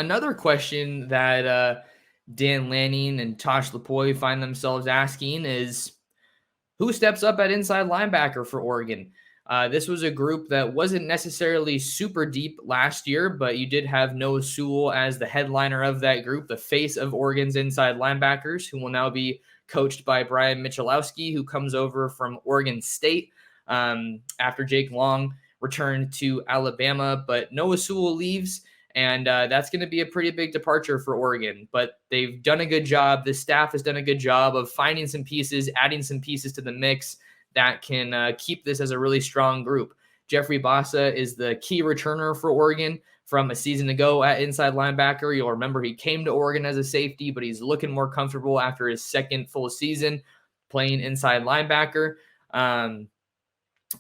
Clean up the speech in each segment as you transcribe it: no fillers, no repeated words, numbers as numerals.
another question that Dan Lanning and Tosh Lupoi find themselves asking is, who steps up at inside linebacker for Oregon? This was a group that wasn't necessarily super deep last year, but you did have Noah Sewell as the headliner of that group, the face of Oregon's inside linebackers, who will now be coached by Brian Michalowski, who comes over from Oregon State after Jake Long returned to Alabama. But Noah Sewell leaves, and that's going to be a pretty big departure for Oregon. But they've done a good job. The staff has done a good job of finding some pieces, adding some pieces to the mix that can keep this as a really strong group. Jeffrey Bassa is the key returner for Oregon from a season ago at inside linebacker. You'll remember he came to Oregon as a safety, but he's looking more comfortable after his second full season playing inside linebacker.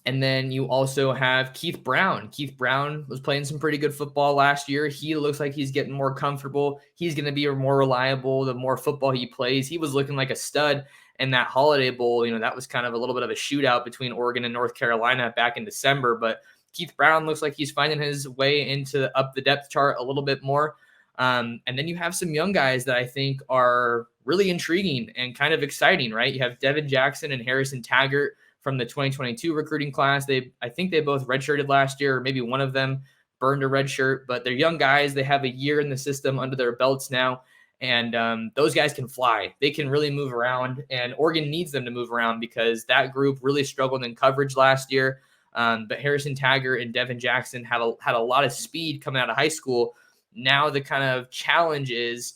And then you also have Keith Brown. Keith Brown was playing some pretty good football last year. He looks like he's getting more comfortable. He's going to be more reliable the more football he plays. He was looking like a stud in that Holiday Bowl. That was kind of a little bit of a shootout between Oregon and North Carolina back in December. But Keith Brown looks like he's finding his way into up the depth chart a little bit more. And then you have some young guys that I think are really intriguing and kind of exciting, right? You have Devin Jackson and Harrison Taggart from the 2022 recruiting class. I think they both redshirted last year, or maybe one of them burned a red shirt, but they're young guys. They have a year in the system under their belts now, and those guys can fly. They can really move around, and Oregon needs them to move around because that group really struggled in coverage last year. But Harrison Taggart and Devin Jackson had a lot of speed coming out of high school. Now the kind of challenge is,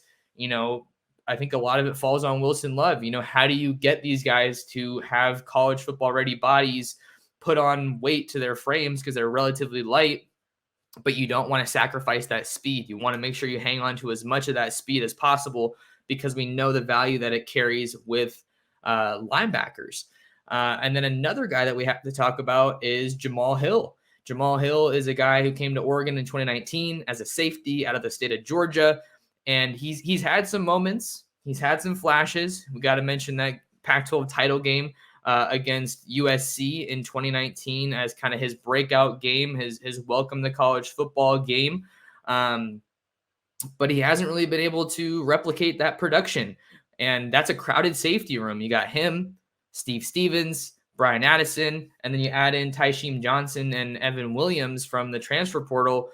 I think a lot of it falls on Wilson Love. How do you get these guys to have college football ready bodies, put on weight to their frames because they're relatively light, but you don't want to sacrifice that speed. You want to make sure you hang on to as much of that speed as possible because we know the value that it carries with linebackers. And then another guy that we have to talk about is Jamal Hill. Jamal Hill is a guy who came to Oregon in 2019 as a safety out of the state of Georgia. And he's had some moments. He's had some flashes. We got to mention that Pac-12 title game against USC in 2019 as kind of his breakout game, his welcome to college football game. But he hasn't really been able to replicate that production. And that's a crowded safety room. You got him, Steve Stevens, Brian Addison, and then you add in Tysheem Johnson and Evan Williams from the transfer portal.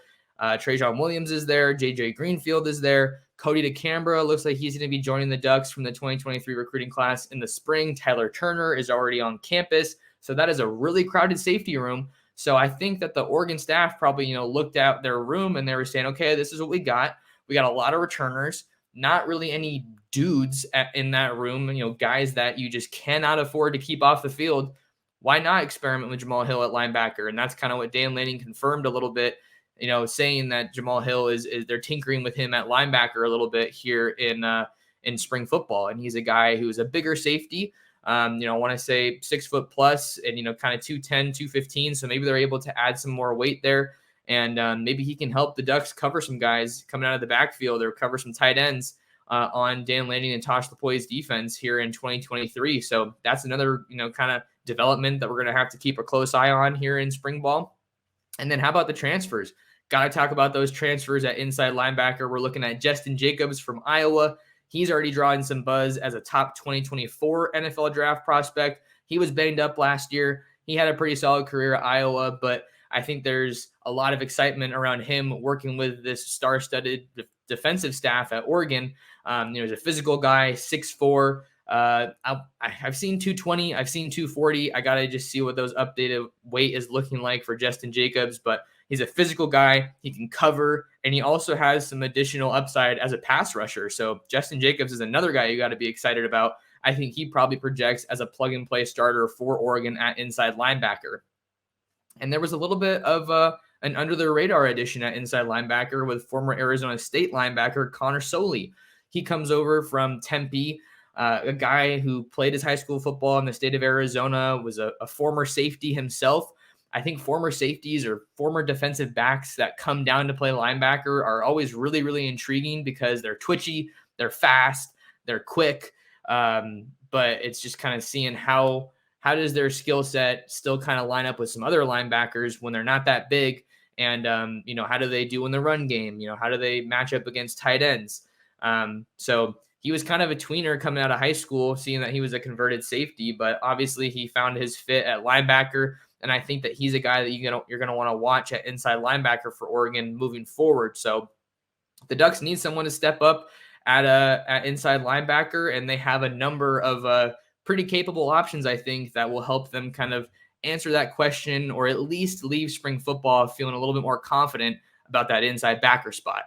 Trajan Williams is there. J.J. Greenfield is there. Cody DeCambra looks like he's going to be joining the Ducks from the 2023 recruiting class in the spring. Tyler Turner is already on campus. So that is a really crowded safety room. So I think that the Oregon staff probably, looked at their room and they were saying, okay, this is what we got. We got a lot of returners, not really any dudes in that room, guys that you just cannot afford to keep off the field. Why not experiment with Jamal Hill at linebacker? And that's kind of what Dan Lanning confirmed a little bit, saying that Jamal Hill is they're tinkering with him at linebacker a little bit here in spring football. And he's a guy who's a bigger safety. I want to say 6 foot plus and, kind of 210, 215. So maybe they're able to add some more weight there. And maybe he can help the Ducks cover some guys coming out of the backfield or cover some tight ends on Dan Lanning and Tosh Lupoi's defense here in 2023. So that's another, kind of development that we're going to have to keep a close eye on here in spring ball. And then how about the transfers? Got to talk about those transfers at inside linebacker. We're looking at Justin Jacobs from Iowa. He's already drawing some buzz as a top 2024 NFL draft prospect. He was banged up last year. He had a pretty solid career at Iowa, but I think there's a lot of excitement around him working with this star-studded defensive staff at Oregon. He's a physical guy, 6'4". I've seen 220. I've seen 240. I got to just see what those updated weight is looking like for Justin Jacobs, but he's a physical guy. He can cover, and he also has some additional upside as a pass rusher. So Justin Jacobs is another guy you got to be excited about. I think he probably projects as a plug-and-play starter for Oregon at inside linebacker. And there was a little bit of an under-the-radar addition at inside linebacker with former Arizona State linebacker Connor Soley. He comes over from Tempe, a guy who played his high school football in the state of Arizona, was a former safety himself. I think former safeties or former defensive backs that come down to play linebacker are always really, really intriguing because they're twitchy, they're fast, they're quick. But it's just kind of seeing how does their skill set still kind of line up with some other linebackers when they're not that big And, how do they do in the run game? How do they match up against tight ends? So he was kind of a tweener coming out of high school, seeing that he was a converted safety, but obviously he found his fit at linebacker. And I think that he's a guy that you're going to want to watch at inside linebacker for Oregon moving forward. So the Ducks need someone to step up at inside linebacker, and they have a number of pretty capable options, I think, that will help them kind of answer that question, or at least leave spring football feeling a little bit more confident about that inside backer spot.